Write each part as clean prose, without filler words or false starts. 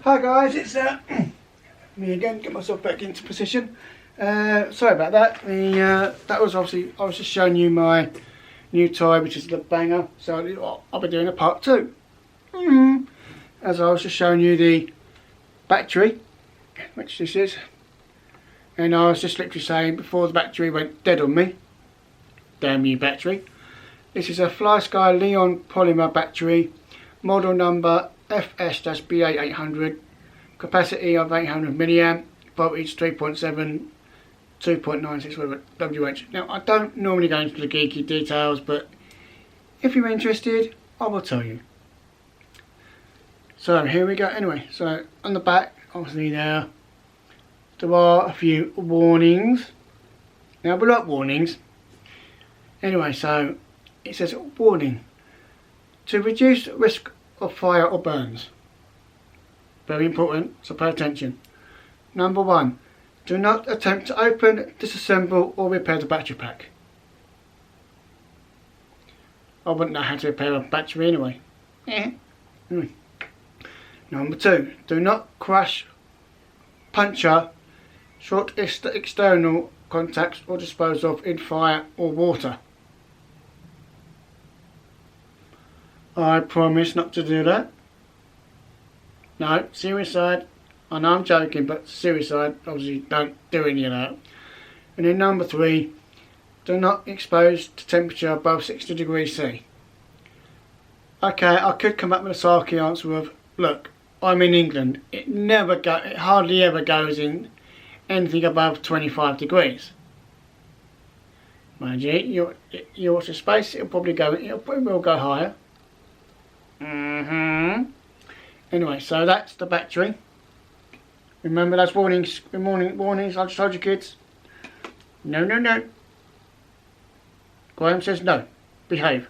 Hi guys, it's me again. Get myself back into position. Sorry about that. That was obviously, I was just showing you my new toy, which is the banger. So I'll be doing a part 2. As I was just showing you the battery, which this is, and I was just literally saying before the battery went dead on me. Damn you, battery! This is a FlySky Leon polymer battery, model number FS-BA800, capacity of 800 milliamp, voltage 3.7, 2.96 WH. Now I don't normally go into the geeky details, but if you're interested, I will tell you. So here we go. Anyway, so on the back, obviously there are a few warnings. Now we like warnings. Anyway, so it says warning: to reduce risk of fire or burns. Very important, so pay attention. Number 1, do not attempt to open, disassemble or repair the battery pack. I wouldn't know how to repair a battery anyway. Number 2, do not crash, puncture, short external contacts or dispose of in fire or water. I promise not to do that. No, serious side. I know I'm joking, but serious side, obviously don't do any of that. And then number 3, do not expose to temperature above 60 degrees C. Okay, I could come up with a sarky answer of, look, I'm in England. It hardly ever goes in anything above 25 degrees. Mind you, you watch the space, it will go higher. Anyway, so that's the battery. Remember those warnings I just told you, kids? No, no, no. Graham says no. Behave.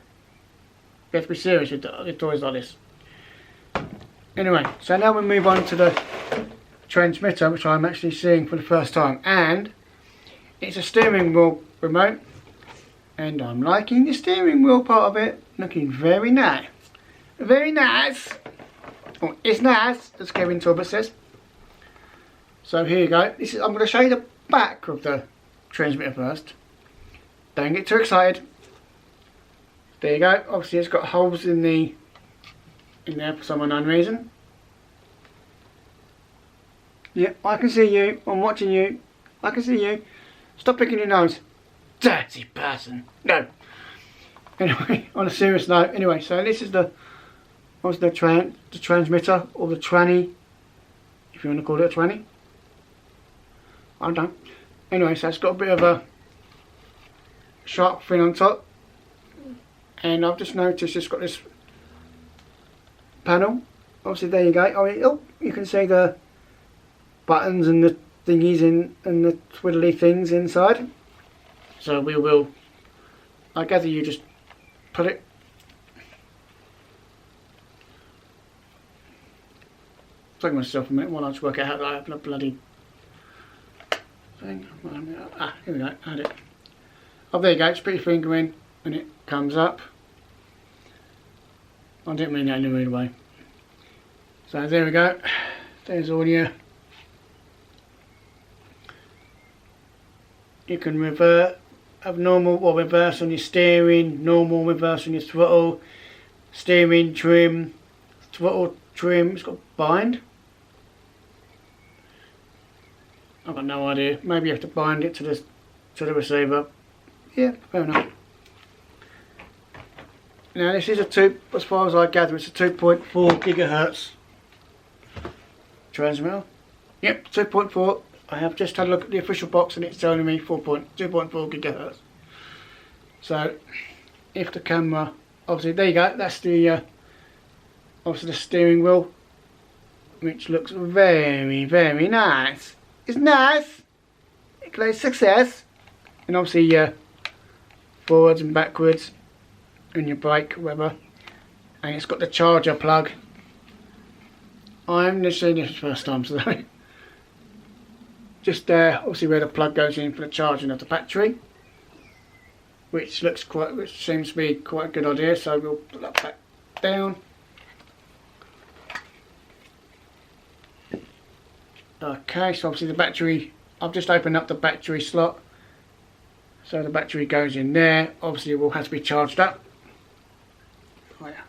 You have to be serious with toys like this. Anyway, so now we move on to the transmitter, which I'm actually seeing for the first time. And it's a steering wheel remote. And I'm liking the steering wheel part of it. Looking very nice. Very nice. Oh, it's nice, as Kevin Talbot says. So here you go. I'm going to show you the back of the transmitter first. Don't get too excited. There you go. Obviously, it's got holes in there for some unknown reason. Yeah, I can see you. I'm watching you. I can see you. Stop picking your nose, dirty person. No. Anyway, on a serious note. Anyway, so this is the transmitter, or the tranny, if you want to call it a tranny. I don't know. Anyway, so it's got a bit of a sharp fin on top, and I've just noticed it's got this panel. Obviously, there you go. Oh, you can see the buttons and the thingies and the twiddly things inside. So we will, I gather you just put it. Talking myself a minute while I just work out how to open a bloody thing. Here we go, I had it. Oh, there you go, just put your finger in and it comes up. I didn't mean that in a weird way. So there we go, there's all your, you can revert, have normal or reverse on your steering, normal, reverse on your throttle, steering trim, throttle trim, it's got bind. I've got no idea. Maybe you have to bind it to the receiver. Yeah, fair enough. Now this is as far as I gather, it's a 2.4 gigahertz transmitter. Yep, 2.4. I have just had a look at the official box and it's telling me 2.4 gigahertz. So if the camera, obviously there you go. That's the obviously the steering wheel, which looks very, very nice. It's nice. It plays success. And obviously forwards and backwards, and your brake, whatever. And it's got the charger plug. I'm just seeing this first time today. Just there, obviously where the plug goes in for the charging of the battery, which seems to be quite a good idea. So we'll put that back down. Okay, so obviously the battery, I've just opened up the battery slot. So the battery goes in there. Obviously it will have to be charged up. Oh, yeah.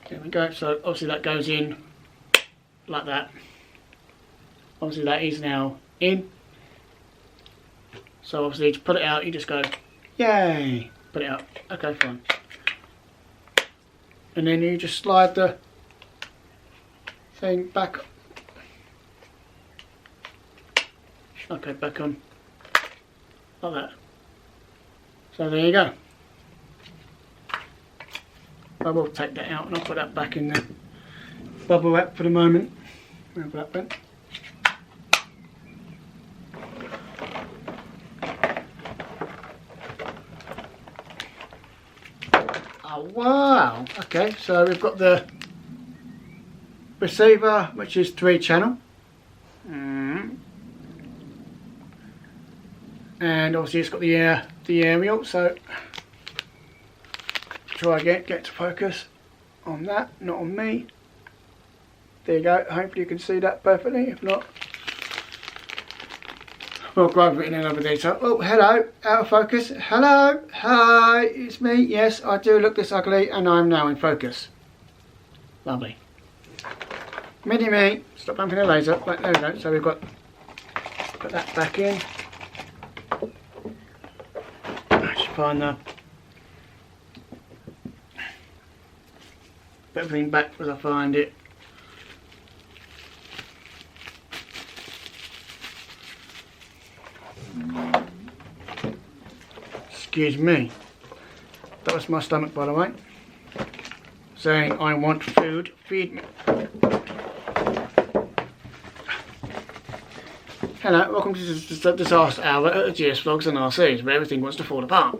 There we go. So obviously that goes in like that. Obviously that is now in. So obviously to put it out, you just go, yay, put it out. Okay, fine. And then you just slide the thing back. Okay, back on. Like that. So there you go. I will take that out and I'll put that back in the bubble wrap for the moment. Wherever that went. Oh wow! Okay, so we've got the receiver, which is 3-channel. And obviously it's got the aerial, so try again, get to focus on that, not on me. There you go, hopefully you can see that perfectly, if not we'll grab it in another detail. Oh, hello, out of focus, hello, hi, it's me, yes, I do look this ugly and I'm now in focus. Lovely. Mini me, stop bumping the laser, right, there we go, so we've got, put that back in. Find the put everything back as I find it. Excuse me, that was my stomach, by the way, saying I want food, feed me. Hello, welcome to the disaster hour at GSvlogs&RC'S, where everything wants to fall apart.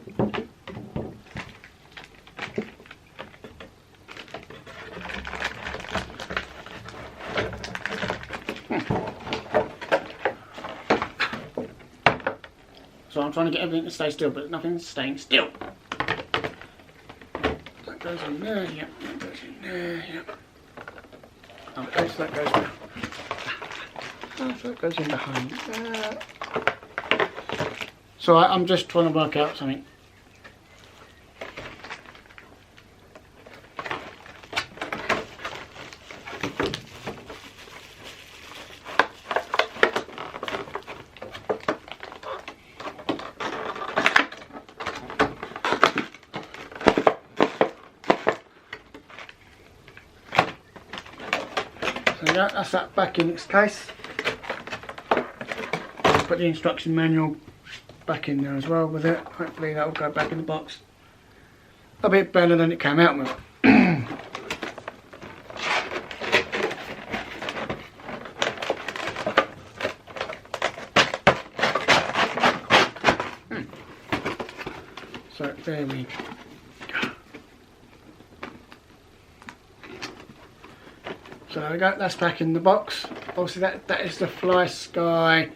So I'm trying to get everything to stay still, but nothing's staying still. That goes in there, yep. That goes in there, yep. Okay, so that goes there. So it goes in behind there. So I'm just trying to work out something. So yeah, that's that back in its case. Put the instruction manual back in there as well with it. Hopefully that will go back in the box a bit better than it came out with. So there we go. So there we go, that's back in the box. Obviously that is the FlySky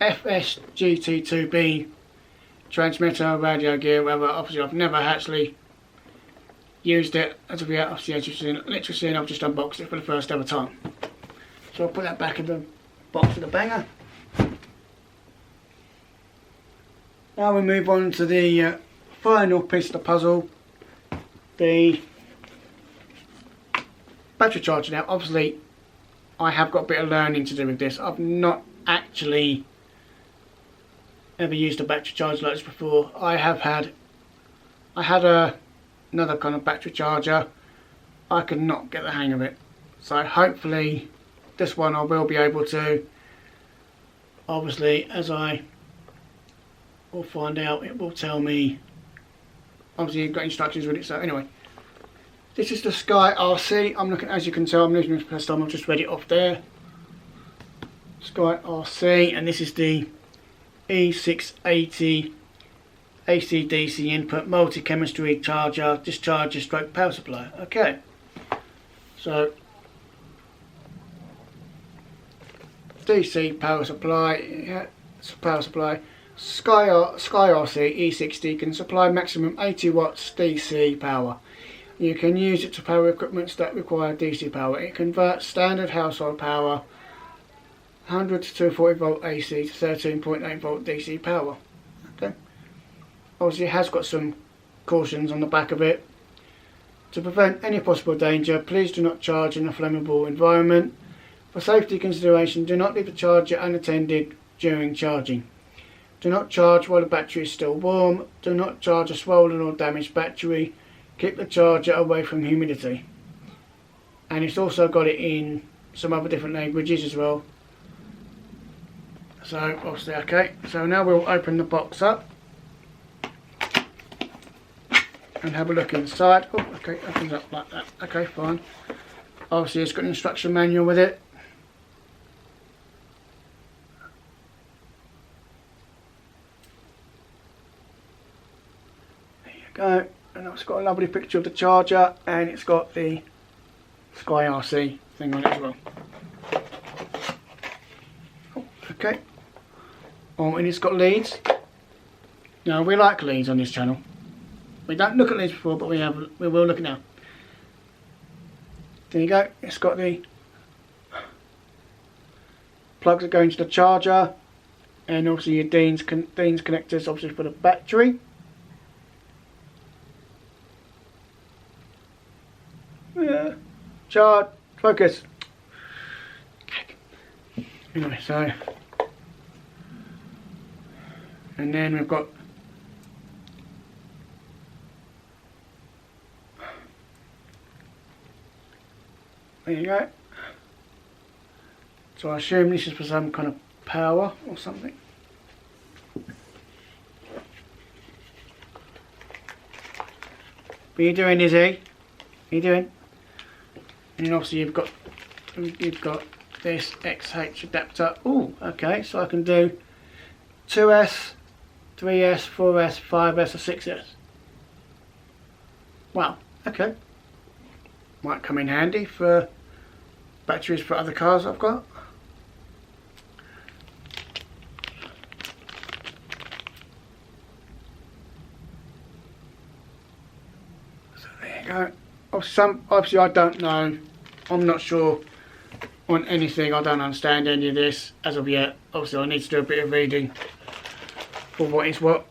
FS-GT2B transmitter, radio gear, whatever. Obviously I've never actually used it as of yet. Obviously as you've seen, literally seen, I've just unboxed it for the first ever time. So I'll put that back in the box of the banger. Now we move on to the final piece of the puzzle, the battery charger. Now obviously I have got a bit of learning to do with this. I've not actually ever used a battery charger like this before. I had another kind of battery charger. I could not get the hang of it. So hopefully this one I will be able to. Obviously as I will find out, it will tell me. Obviously you've got instructions with it. So anyway, this is the Sky RC. I'm looking, as you can tell, I'm using this for the first time. I've just read it off there. Sky RC, and this is the E680 AC/DC input multi-chemistry charger, discharger stroke power supply. Okay, so DC power supply, yeah, power supply. Sky RC E60 can supply maximum 80 watts DC power. you can use it to power equipment that require DC power. It converts standard household power 100 to 240 volt AC to 13.8 volt DC power. Okay. Obviously it has got some cautions on the back of it. To prevent any possible danger, please do not charge in a flammable environment. For safety consideration, do not leave the charger unattended during charging. Do not charge while the battery is still warm. Do not charge a swollen or damaged battery. Keep the charger away from humidity. And it's also got it in some other different languages as well. So obviously, okay, so now we'll open the box up and have a look inside. Oh, okay, opens up like that. Okay, fine. Obviously it's got an instruction manual with it. There you go. And it's got a lovely picture of the charger, and it's got the Sky RC thing on it as well. Oh, okay. Oh, and it's got leads. Now we like leads on this channel. We don't look at leads before, but we will look at now. There you go. It's got the plugs that go into the charger, and obviously your Dean's connectors, obviously for the battery. Yeah. Charge. Focus. Anyway, so, and then we've got there you go. So I assume this is for some kind of power or something. What are you doing, Izzy? What are you doing? And then obviously you've got this XH adapter. Oh, okay, so I can do 2S, 3S, 4S, 5S or 6S. Wow, okay. Might come in handy for batteries for other cars I've got. So there you go. Obviously I don't know. I'm not sure on anything. I don't understand any of this as of yet. Obviously I need to do a bit of reading for what is what.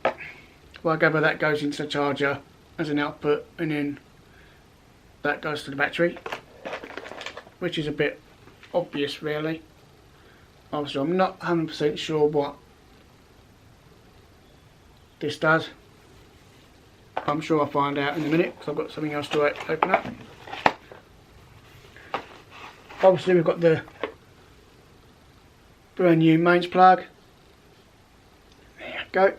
Well, I gather that goes into the charger as an output, and then that goes to the battery, which is a bit obvious really. Obviously I'm not 100% sure what this does. I'm sure I'll find out in a minute, because I've got something else to open up. Obviously we've got the brand new mains plug. There you go.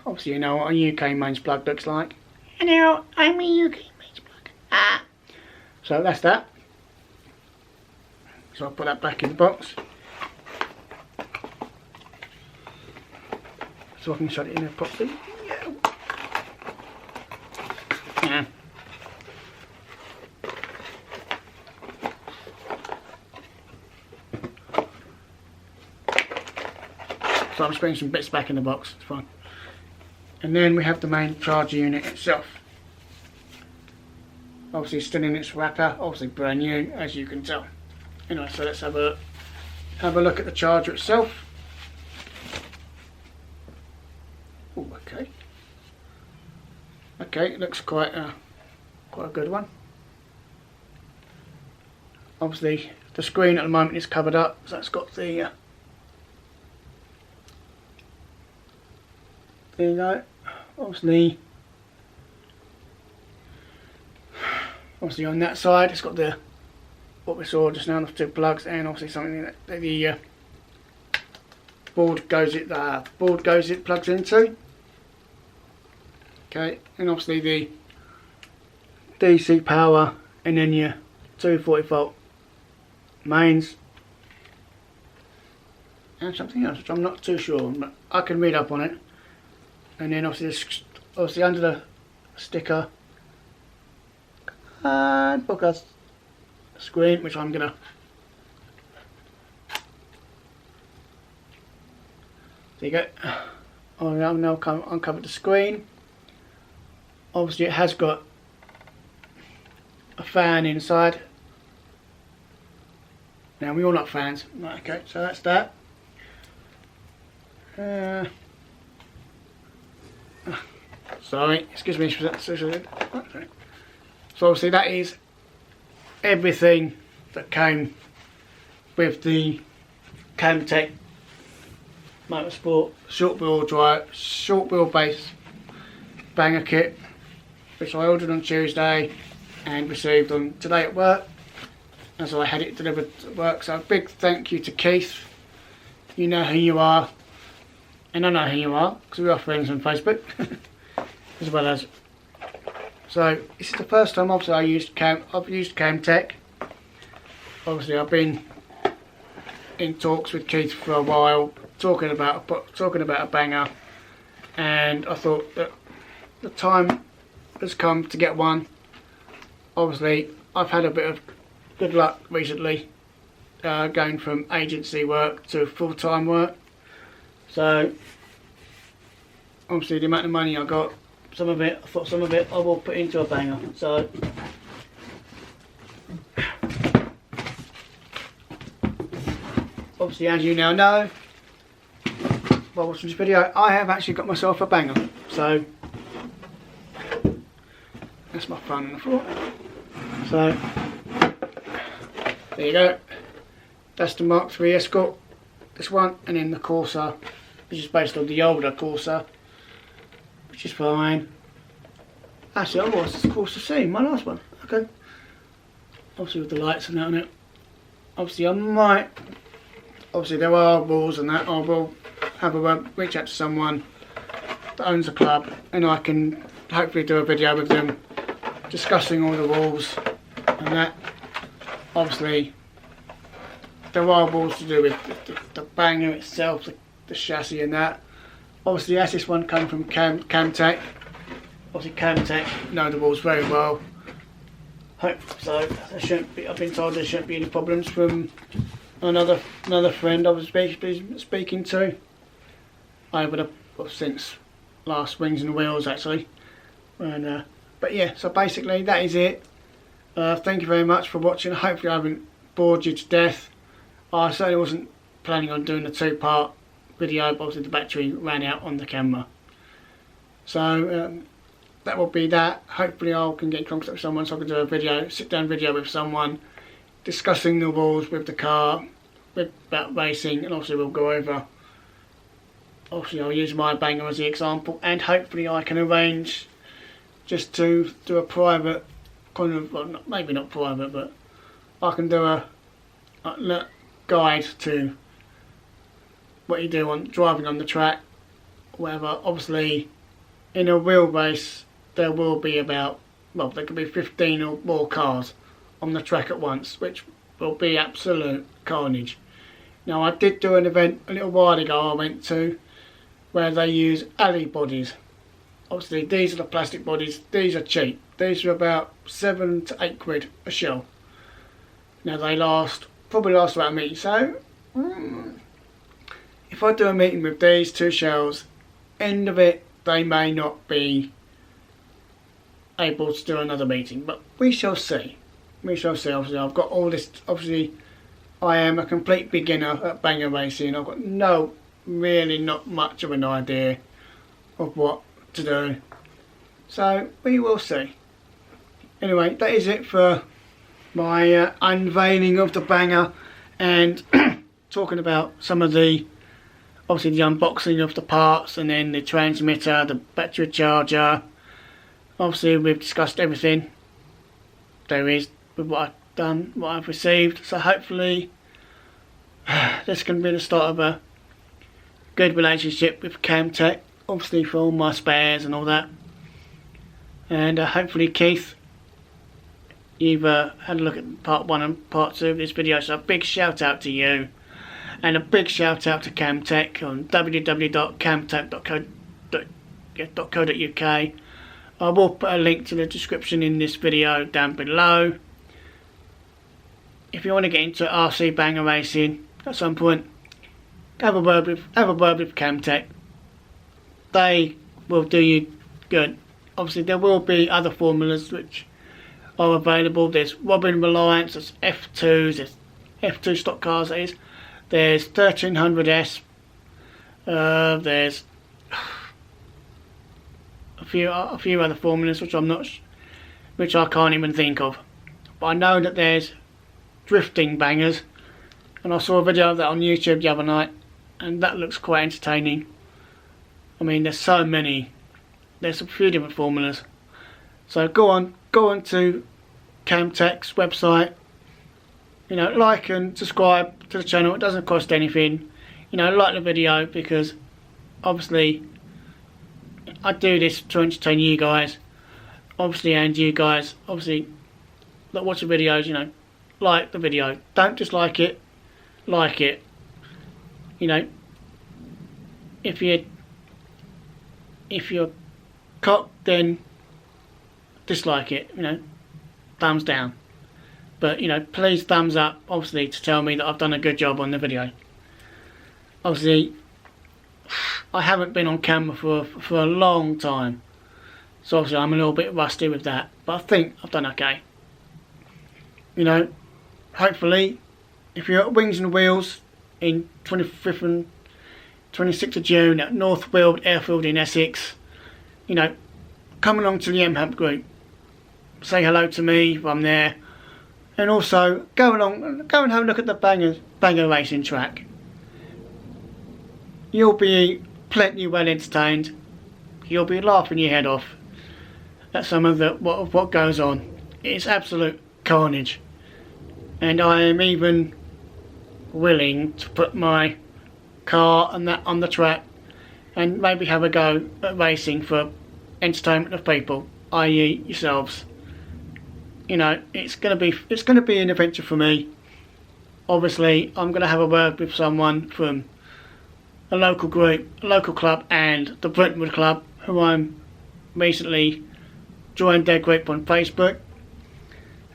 Obviously you know what a UK mains plug looks like. Hello, I'm a UK mains plug. Ah. So that's that. So I'll put that back in the box, so I can shut it in there properly. Yeah. So I'm just putting some bits back in the box, it's fine. And then we have the main charger unit itself. Obviously still in its wrapper, obviously brand new as you can tell. Anyway, so let's have a look at the charger itself. Oh, okay. Okay, it looks quite a good one. Obviously the screen at the moment is covered up, so it's got the there you go. Obviously on that side it's got the what we saw just now, the two plugs, and obviously something that the board goes it plugs into. Okay, and obviously the DC power, and then your 240 volt mains, and something else which I'm not too sure, but I can read up on it. And then obviously under the sticker and podcast screen, which I'm gonna there you go. I'll now uncover the screen. Obviously it has got a fan inside. Now we're all not fans. Right, okay, so that's that. Sorry, excuse me. So obviously that is everything that came with the Kamtec Motorsport short wheelbase banger kit, which I ordered on Tuesday and received on today at work, as I had it delivered to work. So a big thank you to Keith. You know who you are, and I know who you are because we are friends on Facebook. As well as, so this is the first time obviously I've used Kamtec. Obviously I've been in talks with Keith for a while, talking about a banger, and I thought that the time has come to get one. Obviously I've had a bit of good luck recently, going from agency work to full-time work. So obviously the amount of money I got, some of it I will put into a banger. So obviously, as you now know, by watching this video, I have actually got myself a banger. So that's my phone on the floor. So there you go. That's the Mark III Escort, this one, and then the Corsa, which is based on the older Corsa, which is fine. Actually, I was Corsa C, my last one. Okay. Obviously with the lights and that on it. Obviously I might, obviously there are rules and that, I will have a word, reach out to someone that owns a club, and I can hopefully do a video with them discussing all the rules and that. Obviously there are rules to do with the banger itself, the chassis and that. Obviously as this one comes from Kamtec, obviously Kamtec know the rules very well. Hope so. There shouldn't be, I've been told there shouldn't be any problems from another friend I was speaking to over since last Wings and Wheels actually. And but yeah, so basically that is it. Thank you very much for watching. Hopefully I haven't bored you to death. I certainly wasn't planning on doing a 2-part video, but obviously the battery ran out on the camera. So that will be that. Hopefully I can get in contact with someone so I can do a video, sit down video with someone discussing the rules with the car, about racing, and obviously we'll go over, obviously I'll use my banger as the example, and hopefully I can arrange just to do a private kind of, well, maybe not private, but I can do a guide to what you do on driving on the track, whatever. Obviously in a wheelbase there will be about, well, there could be 15 or more cars on the track at once, which will be absolute carnage. Now I did do an event a little while ago I went to where they use alley bodies. Obviously these are the plastic bodies, these are cheap. These are about 7 to 8 quid a shell. Now they probably last about a meeting, so if I do a meeting with these 2 shells, end of it they may not be able to do another meeting, but we shall see. We shall see. Obviously I've got all this, obviously I am a complete beginner at banger racing. I've got really not much of an idea of what to do, so we will see. Anyway, that is it for my unveiling of the banger, and talking about some of the, obviously the unboxing of the parts, and then the transmitter, the battery charger. Obviously we've discussed everything there is with what I've done, what I've received, so hopefully this can be the start of a good relationship with Kamtec, obviously for all my spares and all that. And hopefully Keith, you've had a look at part 1 and part 2 of this video, so a big shout out to you, and a big shout out to Kamtec on www.kamtec.co.uk. I will put a link to the description in this video down below. If you want to get into RC banger racing at some point, have a word with Kamtec. They will do you good. Obviously there will be other formulas which are available. There's Robin Reliance, there's F2s, there's F2 stock cars, that is. There's 1300S, there's a few other formulas which I can't even think of. But I know that there's drifting bangers, and I saw a video of that on YouTube the other night, and that looks quite entertaining. I mean, there's so many. There's a few different formulas. So go on to Kamtec's website. You know, like and subscribe to the channel. It doesn't cost anything. You know, like the video, because obviously I do this to entertain you guys. Obviously, and you guys, obviously, that watch the videos, you know, like the video. Don't dislike it, like it. You know, if you're cocked, then dislike it, you know, thumbs down. But, you know, please thumbs up, obviously, to tell me that I've done a good job on the video. Obviously, I haven't been on camera for a long time, so obviously I'm a little bit rusty with that, but I think I've done okay. You know, hopefully, if you're at Wings and Wheels in 25th and 26th of June at North Weald Airfield in Essex, you know, come along to the MHAP group, say hello to me if I'm there, and also go and have a look at the banger racing track. You'll be plenty well entertained. You'll be laughing your head off at some of what goes on. It's absolute carnage, and I am even willing to put my car and that on the track and maybe have a go at racing for entertainment of people, i.e. yourselves. You know, it's gonna be an adventure for me. Obviously, I'm gonna have a word with someone from a local group, a local club, and the Brentwood Club, who I'm recently joined their group on Facebook.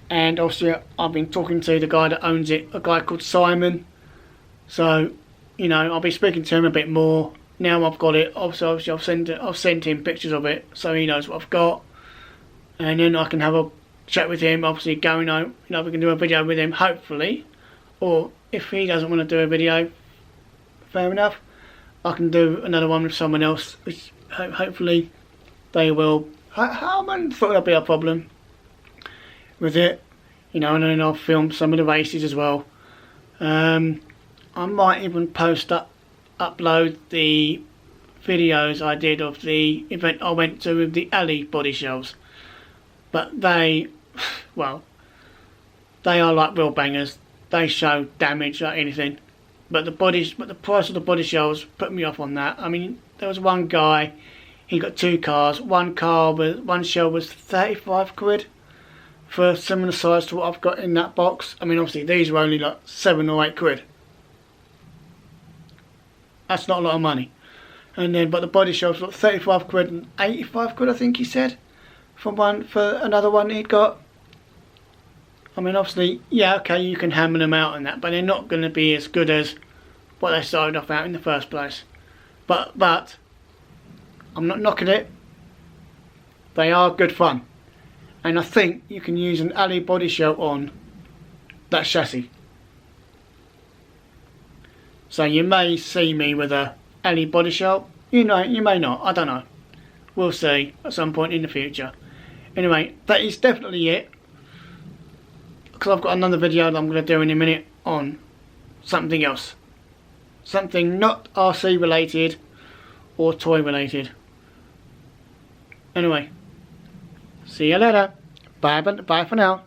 And obviously, I've been talking to the guy that owns it, a guy called Simon. So, you know, I'll be speaking to him a bit more now I've got it. Obviously, I've sent him pictures of it, so he knows what I've got, and then I can have a chat with him. Obviously, going on, you know, we can do a video with him, hopefully. Or if he doesn't want to do a video, fair enough. I can do another one with someone else, which hopefully they will. I wouldn't thought that'd be a problem with it, you know, and then I'll film some of the races as well. I might even upload the videos I did of the event I went to with the alley body shells, but they are like real bangers. They show damage like anything, but the price of the body shells put me off on that. I mean, there was one guy, he got two cars. One shell was 35 quid for a similar size to what I've got in that box. I mean, obviously these were only like 7 or 8 quid. That's not a lot of money. And then, but the body shells were 35 quid and 85 quid, I think he said, for another one he'd got. I mean, obviously, yeah, okay, you can hammer them out and that, but they're not going to be as good as what they started off out in the first place. But I'm not knocking it. They are good fun, and I think you can use an alley body shell on that chassis. So you may see me with a alley body shell. You know, you may not. I don't know. We'll see at some point in the future. Anyway, that is definitely it, because I've got another video that I'm going to do in a minute on something else. Something not RC related or toy related. Anyway, see you later. Bye for now.